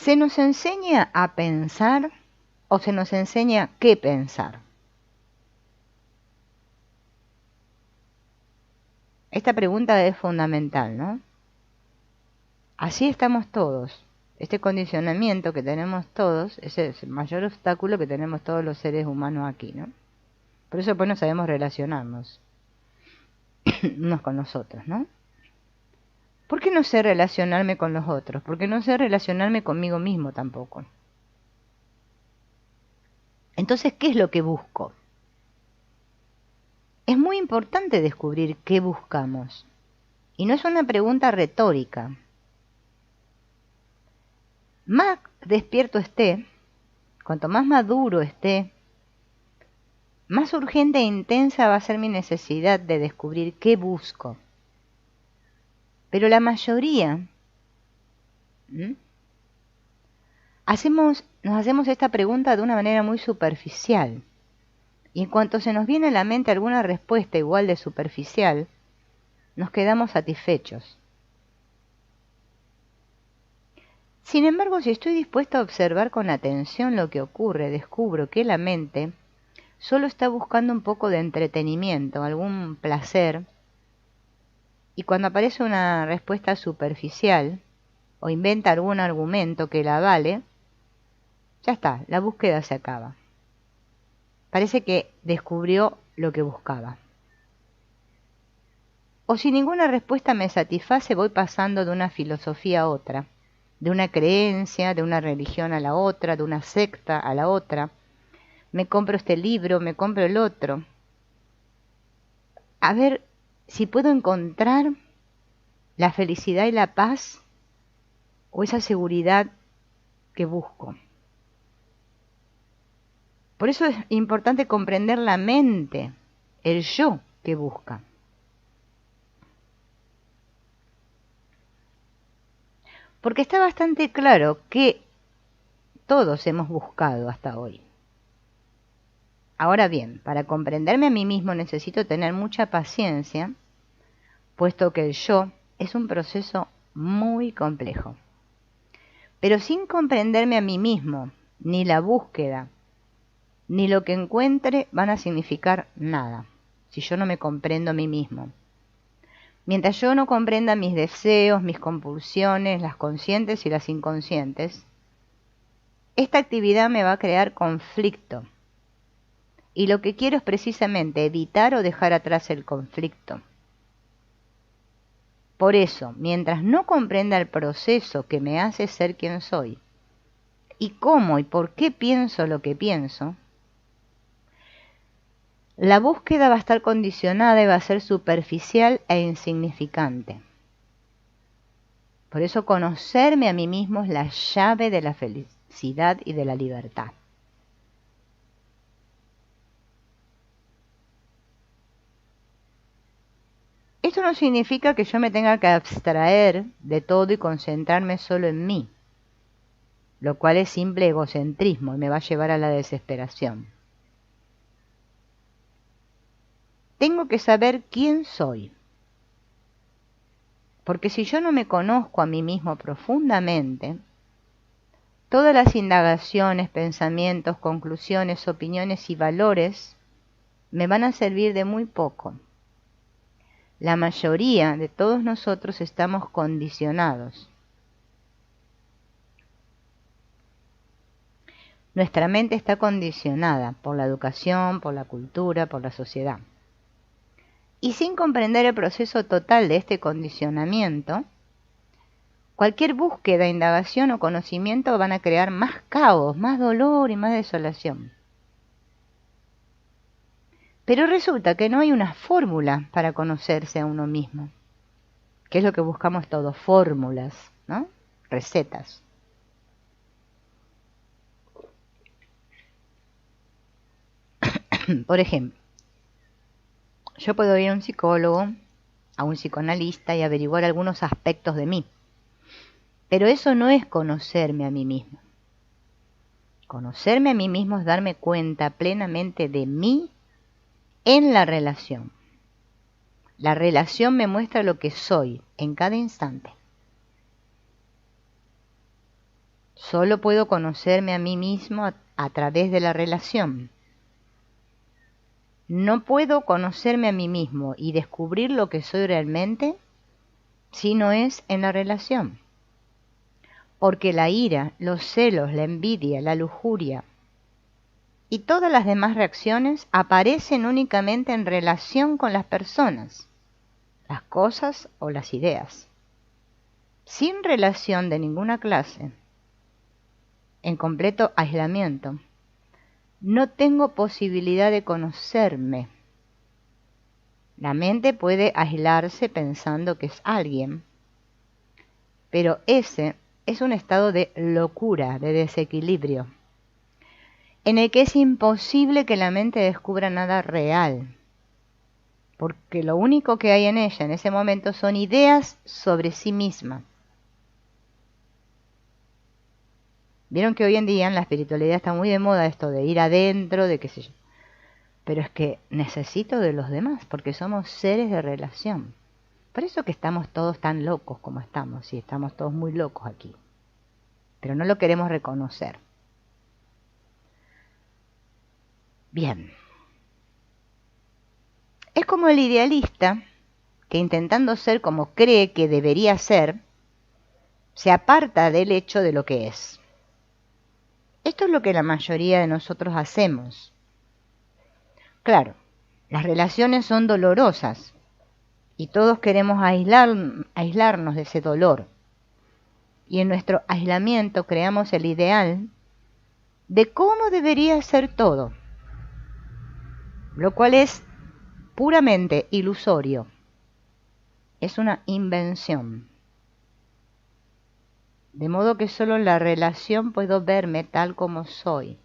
¿Se nos enseña a pensar o se nos enseña qué pensar? Esta pregunta es fundamental, ¿no? Así estamos todos. Este condicionamiento que tenemos todos es el mayor obstáculo que tenemos todos los seres humanos aquí, ¿no? Por eso pues no sabemos relacionarnos unos con los otros, ¿no? ¿Por qué no sé relacionarme con los otros? Porque no sé relacionarme conmigo mismo tampoco. Entonces, ¿qué es lo que busco? Es muy importante descubrir qué buscamos. Y no es una pregunta retórica. Más despierto esté, cuanto más maduro esté, más urgente e intensa va a ser mi necesidad de descubrir qué busco. Pero la mayoría nos hacemos esta pregunta de una manera muy superficial. Y en cuanto se nos viene a la mente alguna respuesta igual de superficial, nos quedamos satisfechos. Sin embargo, si estoy dispuesto a observar con atención lo que ocurre, descubro que la mente solo está buscando un poco de entretenimiento, algún placer, y cuando aparece una respuesta superficial o inventa algún argumento que la avale, ya está, la búsqueda se acaba. Parece que descubrió lo que buscaba. O si ninguna respuesta me satisface, voy pasando de una filosofía a otra, de una creencia, de una religión a la otra, de una secta a la otra. Me compro este libro, me compro el otro. A ver si puedo encontrar la felicidad y la paz o esa seguridad que busco. Por eso es importante comprender la mente, el yo que busca. Porque está bastante claro que todos hemos buscado hasta hoy. Ahora bien, para comprenderme a mí mismo necesito tener mucha paciencia, puesto que el yo es un proceso muy complejo. Pero sin comprenderme a mí mismo, ni la búsqueda, ni lo que encuentre van a significar nada, si yo no me comprendo a mí mismo. Mientras yo no comprenda mis deseos, mis compulsiones, las conscientes y las inconscientes, esta actividad me va a crear conflicto. Y lo que quiero es precisamente evitar o dejar atrás el conflicto. Por eso, mientras no comprenda el proceso que me hace ser quien soy, y cómo y por qué pienso lo que pienso, la búsqueda va a estar condicionada y va a ser superficial e insignificante. Por eso conocerme a mí mismo es la llave de la felicidad y de la libertad. Esto no significa que yo me tenga que abstraer de todo y concentrarme solo en mí, lo cual es simple egocentrismo y me va a llevar a la desesperación. Tengo que saber quién soy, porque si yo no me conozco a mí mismo profundamente, todas las indagaciones, pensamientos, conclusiones, opiniones y valores me van a servir de muy poco. La mayoría de todos nosotros estamos condicionados. Nuestra mente está condicionada por la educación, por la cultura, por la sociedad. Y sin comprender el proceso total de este condicionamiento, cualquier búsqueda, indagación o conocimiento van a crear más caos, más dolor y más desolación. Pero resulta que no hay una fórmula para conocerse a uno mismo, que es lo que buscamos todos, fórmulas, ¿no? Recetas. Por ejemplo, yo puedo ir a un psicólogo, a un psicoanalista y averiguar algunos aspectos de mí. Pero eso no es conocerme a mí mismo. Conocerme a mí mismo es darme cuenta plenamente de mí en la relación. La relación me muestra lo que soy en cada instante. Solo puedo conocerme a mí mismo a través de la relación. No puedo conocerme a mí mismo y descubrir lo que soy realmente si no es en la relación. Porque la ira, los celos, la envidia, la lujuria y todas las demás reacciones aparecen únicamente en relación con las personas, las cosas o las ideas. Sin relación de ninguna clase, en completo aislamiento, no tengo posibilidad de conocerme. La mente puede aislarse pensando que es alguien, pero ese es un estado de locura, de desequilibrio, en el que es imposible que la mente descubra nada real, porque lo único que hay en ella en ese momento son ideas sobre sí misma. Vieron que hoy en día en la espiritualidad está muy de moda esto de ir adentro, de qué sé yo. Pero es que necesito de los demás, porque somos seres de relación. Por eso que estamos todos tan locos como estamos, y estamos todos muy locos aquí. Pero no lo queremos reconocer. Bien. Es como el idealista que intentando ser como cree que debería ser, se aparta del hecho de lo que es. Esto es lo que la mayoría de nosotros hacemos. Claro, las relaciones son dolorosas y todos queremos aislarnos de ese dolor. Y en nuestro aislamiento creamos el ideal de cómo debería ser todo, lo cual es puramente ilusorio. Es una invención. De modo que solo en la relación puedo verme tal como soy,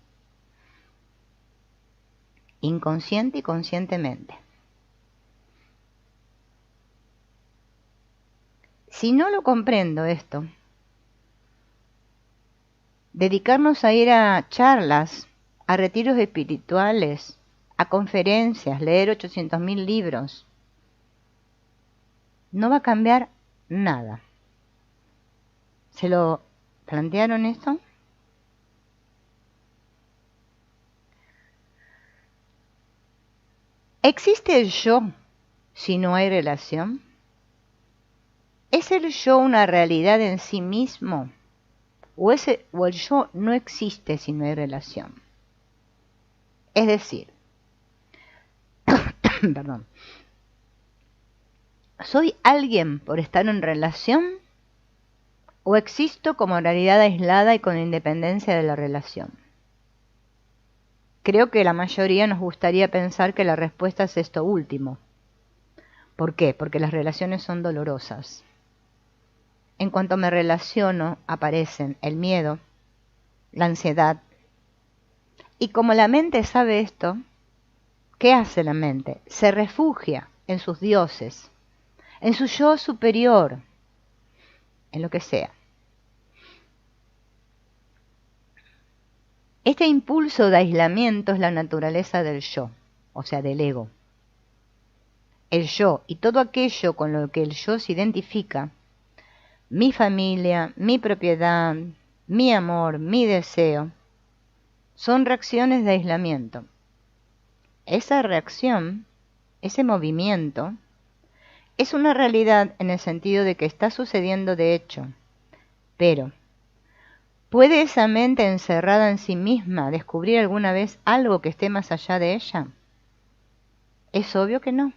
inconsciente y conscientemente. Si no lo comprendo esto, dedicarnos a ir a charlas, a retiros espirituales, a conferencias, leer 800.000 libros, no va a cambiar nada. ¿Se lo plantearon esto? ¿Existe el yo si no hay relación? ¿Es el yo una realidad en sí mismo? ¿O el yo no existe si no hay relación? Es decir, perdón, ¿soy alguien por estar en relación? ¿O existo como realidad aislada y con independencia de la relación? Creo que la mayoría nos gustaría pensar que la respuesta es esto último. ¿Por qué? Porque las relaciones son dolorosas. En cuanto me relaciono, aparecen el miedo, la ansiedad. Y como la mente sabe esto, ¿qué hace la mente? Se refugia en sus dioses, en su yo superior, en lo que sea. Este impulso de aislamiento es la naturaleza del yo, o sea, del ego. El yo y todo aquello con lo que el yo se identifica, mi familia, mi propiedad, mi amor, mi deseo, son reacciones de aislamiento. Esa reacción, ese movimiento, es una realidad en el sentido de que está sucediendo de hecho, pero ¿puede esa mente encerrada en sí misma descubrir alguna vez algo que esté más allá de ella? Es obvio que no.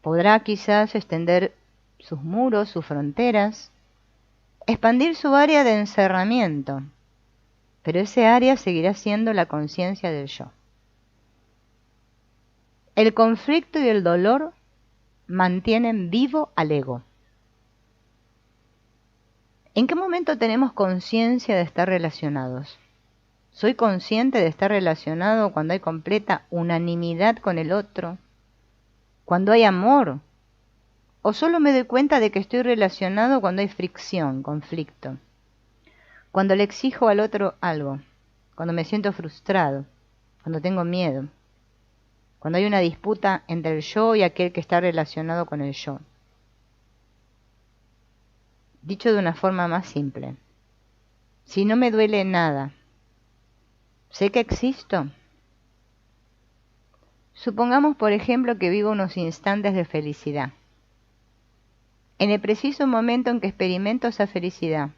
Podrá quizás extender sus muros, sus fronteras, expandir su área de encerramiento, pero ese área seguirá siendo la conciencia del yo. El conflicto y el dolor mantienen vivo al ego. ¿En qué momento tenemos conciencia de estar relacionados? ¿Soy consciente de estar relacionado cuando hay completa unanimidad con el otro? ¿Cuando hay amor? ¿O solo me doy cuenta de que estoy relacionado cuando hay fricción, conflicto? Cuando le exijo al otro algo, cuando me siento frustrado, cuando tengo miedo, cuando hay una disputa entre el yo y aquel que está relacionado con el yo. Dicho de una forma más simple, Si no me duele nada, ¿sé que existo? Supongamos, por ejemplo, que vivo unos instantes de felicidad. En el preciso momento en que experimento esa felicidad,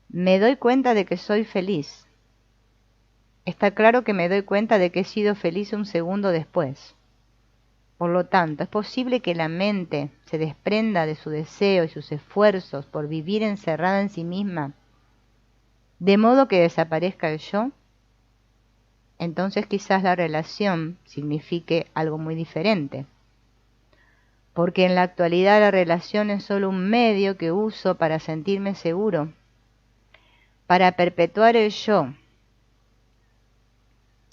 me doy cuenta de que soy feliz. Está claro que me doy cuenta de que he sido feliz un segundo después. Por lo tanto, es posible que la mente se desprenda de su deseo y sus esfuerzos por vivir encerrada en sí misma, de modo que desaparezca el yo. Entonces quizás la relación signifique algo muy diferente. Porque en la actualidad la relación es solo un medio que uso para sentirme seguro, para perpetuar el yo,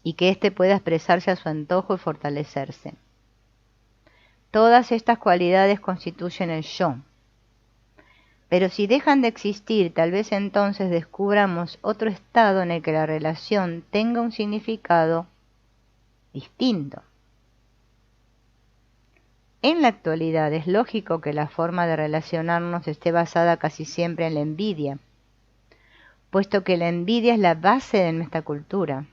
y que éste pueda expresarse a su antojo y fortalecerse. Todas estas cualidades constituyen el yo. Pero si dejan de existir, tal vez entonces descubramos otro estado en el que la relación tenga un significado distinto. En la actualidad es lógico que la forma de relacionarnos esté basada casi siempre en la envidia, puesto que la envidia es la base de nuestra cultura.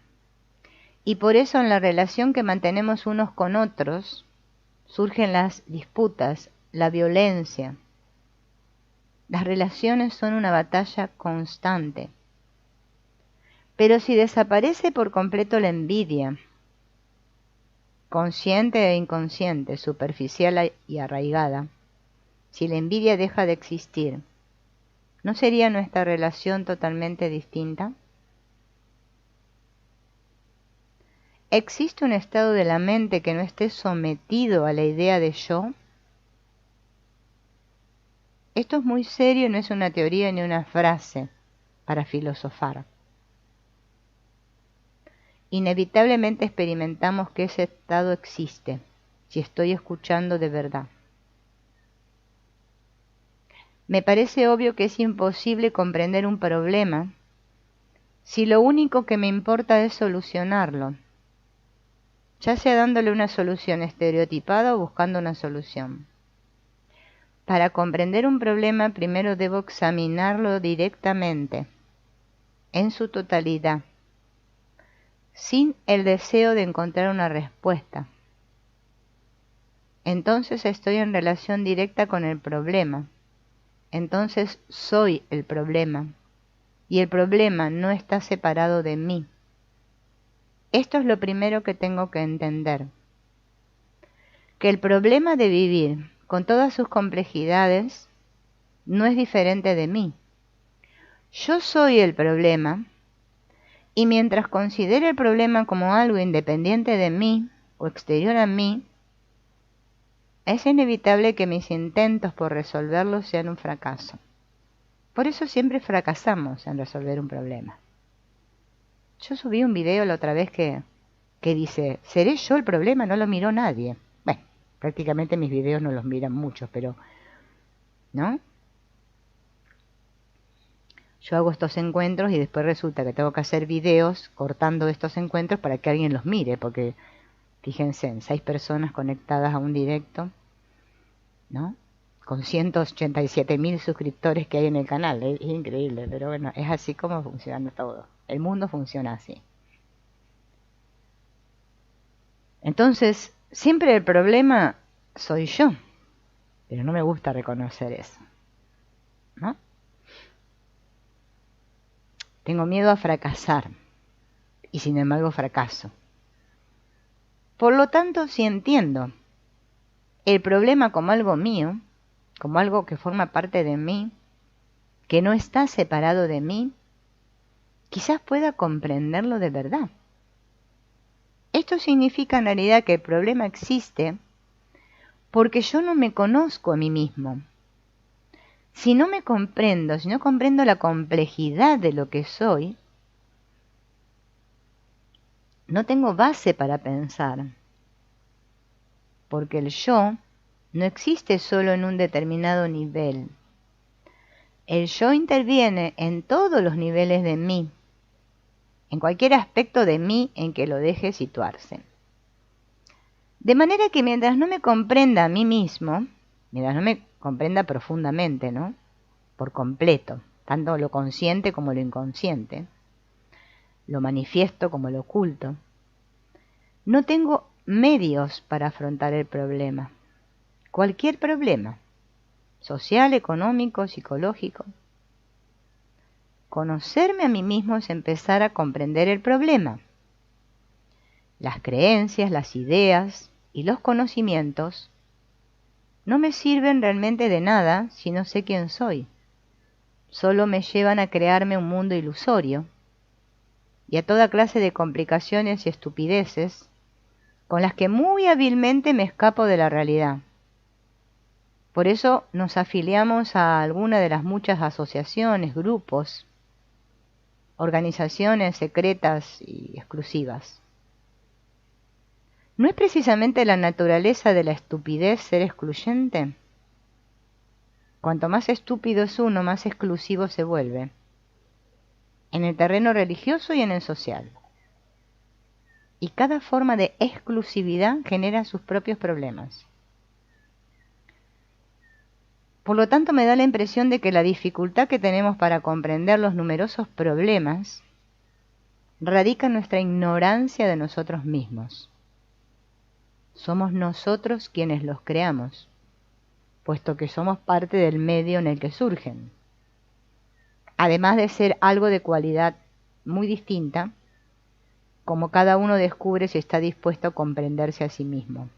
Y por eso en la relación que mantenemos unos con otros surgen las disputas, la violencia. Las relaciones son una batalla constante. Pero si desaparece por completo la envidia, consciente e inconsciente, superficial y arraigada, si la envidia deja de existir, ¿no sería nuestra relación totalmente distinta? ¿Existe un estado de la mente que no esté sometido a la idea de yo? Esto es muy serio y no es una teoría ni una frase para filosofar. Inevitablemente experimentamos que ese estado existe, si estoy escuchando de verdad. Me parece obvio que es imposible comprender un problema si lo único que me importa es solucionarlo, ya sea dándole una solución estereotipada o buscando una solución. Para comprender un problema primero debo examinarlo directamente, en su totalidad, sin el deseo de encontrar una respuesta. Entonces estoy en relación directa con el problema. Entonces soy el problema. Y el problema no está separado de mí. Esto es lo primero que tengo que entender. Que el problema de vivir, con todas sus complejidades, no es diferente de mí. Yo soy el problema, y mientras considere el problema como algo independiente de mí o exterior a mí, es inevitable que mis intentos por resolverlo sean un fracaso. Por eso siempre fracasamos en resolver un problema. Yo subí un video la otra vez que dice, ¿seré yo el problema? No lo miró nadie. Bueno, prácticamente mis videos no los miran muchos, pero ¿no? Yo hago estos encuentros y después resulta que tengo que hacer videos cortando estos encuentros para que alguien los mire, porque fíjense, en 6 personas conectadas a un directo, ¿no? Con 187.000 suscriptores que hay en el canal. Es increíble, pero bueno, es así como funciona todo. El mundo funciona así. Entonces, siempre el problema soy yo, pero no me gusta reconocer eso, ¿no? Tengo miedo a fracasar y sin embargo fracaso. Por lo tanto, si entiendo el problema como algo mío, como algo que forma parte de mí, que no está separado de mí, quizás pueda comprenderlo de verdad. Esto significa en realidad que el problema existe porque yo no me conozco a mí mismo. Si no me comprendo, si no comprendo la complejidad de lo que soy, no tengo base para pensar. Porque el yo no existe solo en un determinado nivel. El yo interviene en todos los niveles de mí, en cualquier aspecto de mí en que lo deje situarse. De manera que mientras no me comprenda a mí mismo, mientras no me comprenda profundamente, ¿no? Por completo, tanto lo consciente como lo inconsciente, lo manifiesto como lo oculto. No tengo medios para afrontar el problema, cualquier problema, social, económico, psicológico. Conocerme a mí mismo es empezar a comprender el problema. Las creencias, las ideas y los conocimientos no me sirven realmente de nada si no sé quién soy. Solo me llevan a crearme un mundo ilusorio y a toda clase de complicaciones y estupideces con las que muy hábilmente me escapo de la realidad. Por eso nos afiliamos a alguna de las muchas asociaciones, grupos, organizaciones secretas y exclusivas. ¿No es precisamente la naturaleza de la estupidez ser excluyente? Cuanto más estúpido es uno, más exclusivo se vuelve, en el terreno religioso y en el social. Y cada forma de exclusividad genera sus propios problemas. Por lo tanto, me da la impresión de que la dificultad que tenemos para comprender los numerosos problemas radica en nuestra ignorancia de nosotros mismos. Somos nosotros quienes los creamos, puesto que somos parte del medio en el que surgen. Además de ser algo de cualidad muy distinta, como cada uno descubre si está dispuesto a comprenderse a sí mismo.